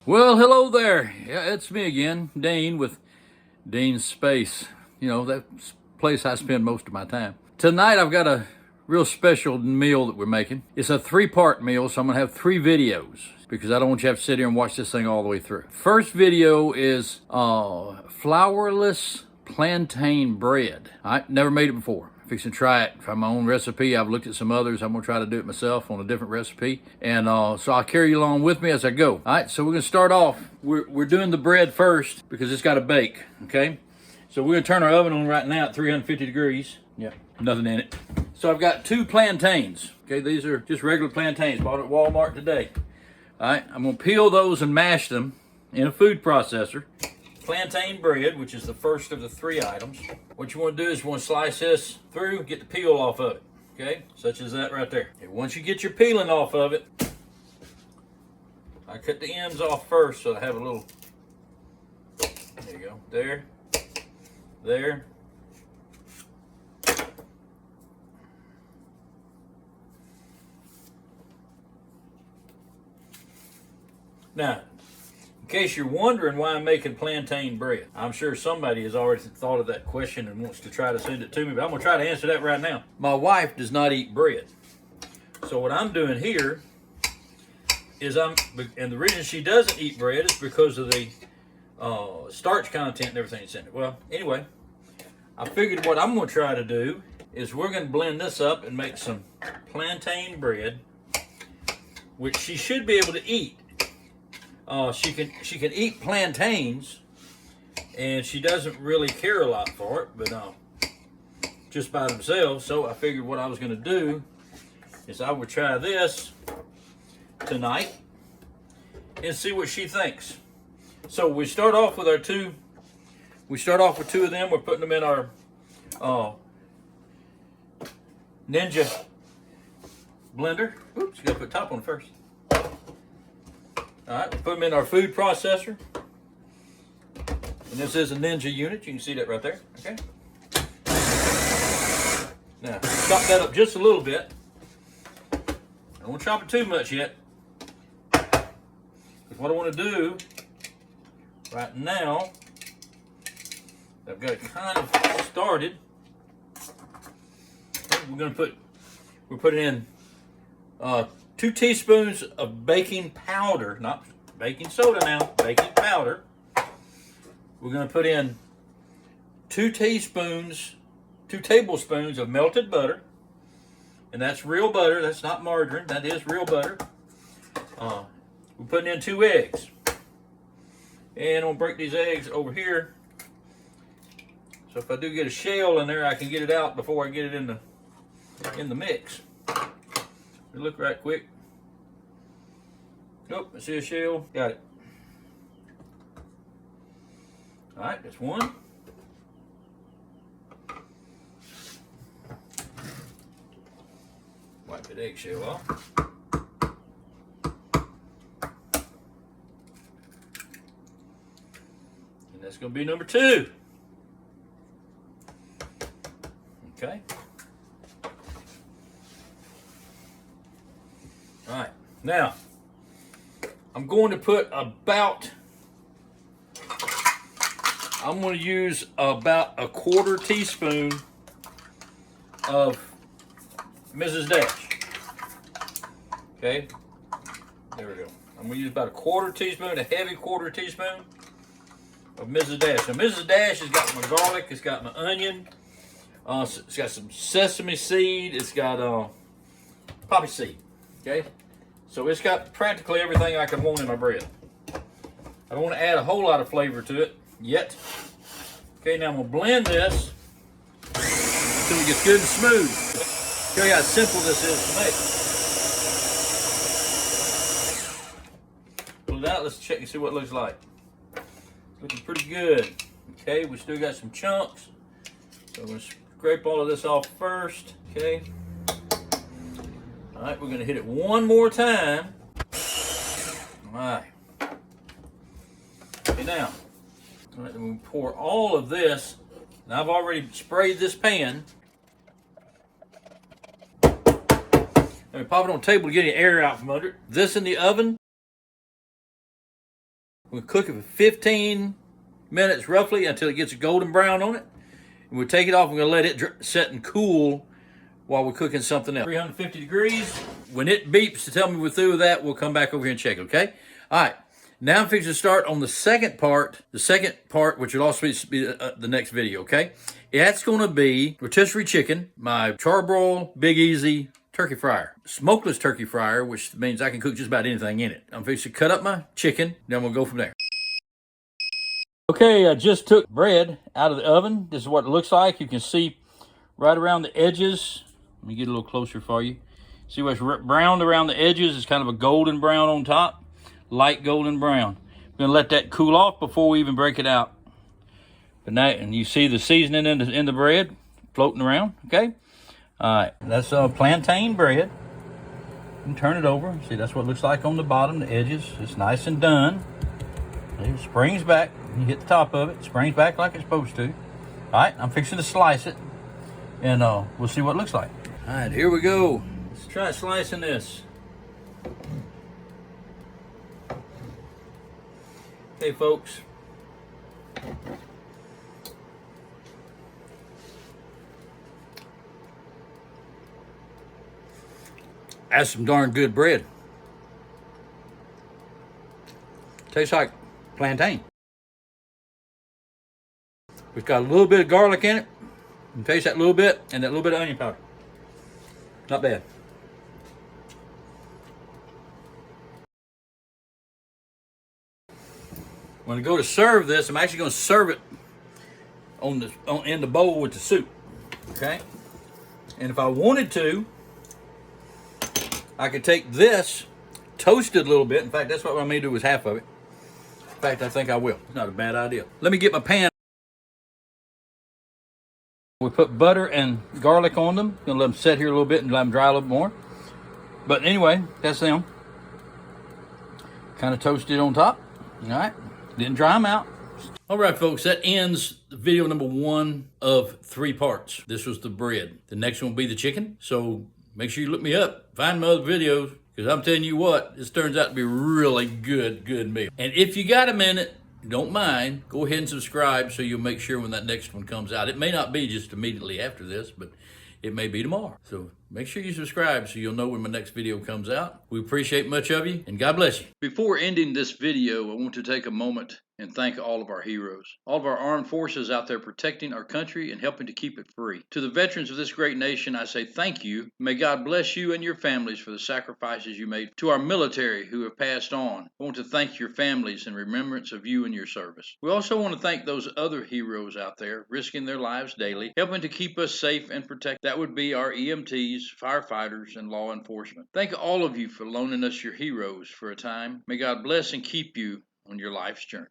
Well, hello there. Yeah, it's me again, Dean with Dean's Space. You know, that place I spend most of my time. Tonight I've got a real special meal that we're making. It's a three-part meal, so I'm gonna have 3 videos because I don't want you to have to sit here and watch this thing all the way through. First video is flourless plantain bread. I never made it before. Fixing to try it from my own recipe. I've looked at some others. I'm gonna try to do it myself on a different recipe. And so I'll carry you along with me as I go. All right, so we're gonna start off. We're doing the bread first because it's gotta bake, okay? So we're gonna turn our oven on right now at 350 degrees. Yeah, nothing in it. So I've got 2 plantains. Okay, these are just regular plantains, bought at Walmart today. All right, I'm gonna peel those and mash them in a food processor. Plantain bread, which is the first of the 3 items. What you want to do is you want to slice this through, get the peel off of it, okay? Such as that right there. Okay, once you get your peeling off of it, I cut the ends off first so I have a little, there you go, there, there. Now, in case you're wondering why I'm making plantain bread, I'm sure somebody has already thought of that question and wants to try to send it to me, but I'm gonna try to answer that right now. My wife does not eat bread. So what I'm doing here is and the reason she doesn't eat bread is because of the starch content and everything that's in it. Well, anyway, I figured what I'm gonna try to do is we're gonna blend this up and make some plantain bread, which she should be able to eat. She can eat plantains, and she doesn't really care a lot for it, but just by themselves. So I figured what I was going to do is I would try this tonight and see what she thinks. So we start off with our 2. We start off with 2 of them. We're putting them in our Ninja blender. Oops, you got to put top on first. All right, we'll put them in our food processor. And this is a Ninja unit. You can see that right there, okay? Now, chop that up just a little bit. I don't want to chop it too much yet. Because what I want to do right now, I've got it kind of started. We're putting in 2 teaspoons of baking powder, not baking soda now, baking powder. We're going to put in 2 tablespoons of melted butter. And that's real butter, that's not margarine, that is real butter. We're putting in 2 eggs. And I'm going to break these eggs over here. So if I do get a shell in there, I can get it out before I get it in the mix. Look right quick. Nope, I see a shell. Got it. All right, that's 1. Wipe that eggshell off. And that's going to be number 2. Okay. All right, now I'm going to put I'm going to use about 1/4 teaspoon of Mrs. Dash. Okay, there we go. I'm going to use about 1/4 teaspoon, a heavy 1/4 teaspoon of Mrs. Dash. Now Mrs. Dash has got my garlic, it's got my onion, it's got some sesame seed, it's got poppy seed. Okay, so it's got practically everything I could want in my bread. I don't want to add a whole lot of flavor to it yet. Okay, now I'm going to blend this until it gets good and smooth. Show you how simple this is to make. Pull it out, let's check and see what it looks like. It's looking pretty good. Okay, we still got some chunks. So I'm going to scrape all of this off first. Okay. All right, we're going to hit it one more time. All right. Okay, now, all right, then we pour all of this. Now, I've already sprayed this pan. Let me pop it on the table to get any air out from under it. This in the oven We'll cook it for 15 minutes roughly until it gets golden brown on it. And we'll take it off. We're going to let it set and cool while we're cooking something else. 350 degrees. When it beeps to tell me we're through with that, we'll come back over here and check it, okay? All right. Now I'm fixing to start on the second part, which will also be the next video, okay? That's going to be rotisserie chicken, my charbroil Big Easy turkey fryer. Smokeless turkey fryer, which means I can cook just about anything in it. I'm fixing to cut up my chicken, then we'll go from there. Okay, I just took bread out of the oven. This is what it looks like. You can see right around the edges. Let me get a little closer for you. See what's browned around the edges? It's kind of a golden brown on top, light golden brown. We're gonna let that cool off before we even break it out. But now, and you see the seasoning in the bread floating around, okay? All right, that's plantain bread. You can turn it over. See, that's what it looks like on the bottom, the edges. It's nice and done. It springs back. You hit the top of it, springs back like it's supposed to. All right, I'm fixing to slice it, and we'll see what it looks like. All right, here we go. Let's try slicing this. Hey, folks. That's some darn good bread. Tastes like plantain. It's got a little bit of garlic in it. You can taste that little bit and that little bit of onion powder. Not bad. When I go to serve this, I'm actually going to serve it in the bowl with the soup. Okay? And if I wanted to, I could take this, toast it a little bit. In fact, that's what I may do is half of it. In fact, I think I will. It's not a bad idea. Let me get my pan. We put butter and garlic on them. Gonna let them set here a little bit and let them dry a little more. But anyway, that's them. Kind of toasted on top. All right, didn't dry them out. All right, folks, that ends video number 1 of 3 parts. This was the bread. The next one will be the chicken. So make sure you look me up, find my other videos, because I'm telling you what, this turns out to be a really good meal. And if you got a minute, don't mind, go ahead and subscribe so you'll make sure when that next one comes out. It may not be just immediately after this, but it may be tomorrow. So make sure you subscribe so you'll know when my next video comes out. We appreciate much of you, and God bless you. Before ending this video, I want to take a moment and thank all of our heroes, all of our armed forces out there protecting our country and helping to keep it free. To the veterans of this great nation, I say thank you. May God bless you and your families for the sacrifices you made. To our military who have passed on, I want to thank your families in remembrance of you and your service. We also want to thank those other heroes out there risking their lives daily, helping to keep us safe and protect. That would be our EMTs, firefighters, and law enforcement. Thank all of you for loaning us your heroes for a time. May God bless and keep you on your life's journey.